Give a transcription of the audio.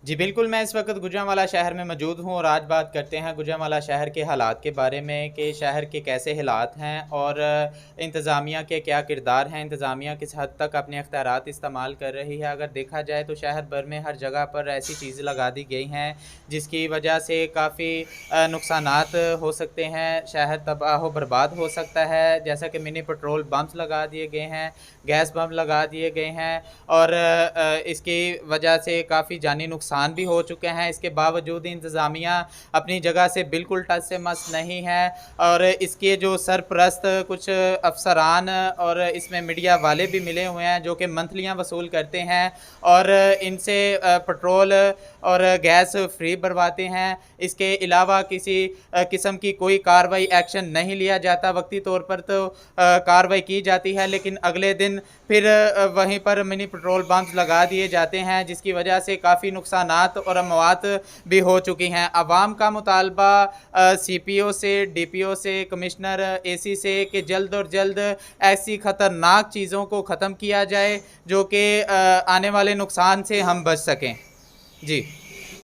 जी बिल्कुल, मैं इस वक़्त गुजरांवाला शहर में मौजूद हूँ और आज बात करते हैं गुजरांवाला शहर के हालात के बारे में कि शहर के कैसे हालात हैं और इंतज़ामिया के क्या किरदार हैं, इंतज़ामिया किस हद तक अपने इख्तियारात इस्तेमाल कर रही है। अगर देखा जाए तो शहर भर में हर जगह पर ऐसी चीज़ें लगा दी गई हैं, जिसकी वजह से काफ़ी नुकसानात हो सकते हैं, शहर तबाह बर्बाद हो सकता है। जैसा कि मिनी पेट्रोल पंप्स लगा दिए गए हैं, गैस बम लगा दिए गए हैं और इसकी वजह से काफ़ी जानी नुकसान भी हो चुके हैं। इसके बावजूद इंतज़ामिया अपनी जगह से बिल्कुल टस से मस नहीं है और इसके जो सरपरस्त कुछ अफसरान और इसमें मीडिया वाले भी मिले हुए हैं जो कि मंथलियाँ वसूल करते हैं और इनसे पेट्रोल और गैस फ्री भरवाते हैं। इसके अलावा किसी किस्म की कोई कार्रवाई एक्शन नहीं लिया जाता। वक्ती तौर पर तो कार्रवाई की जाती है, लेकिन अगले दिन फिर वहीं पर मिनी पेट्रोल पंप्स लगा दिए जाते हैं, जिसकी वजह से काफ़ी नुकसानात और अमवात भी हो चुकी हैं। अवाम का मुतालबा सीपीओ से, डीपीओ से, कमिश्नर एसी से कि जल्द और जल्द ऐसी ख़तरनाक चीज़ों को ख़त्म किया जाए जो कि आने वाले नुकसान से हम बच सकें। जी।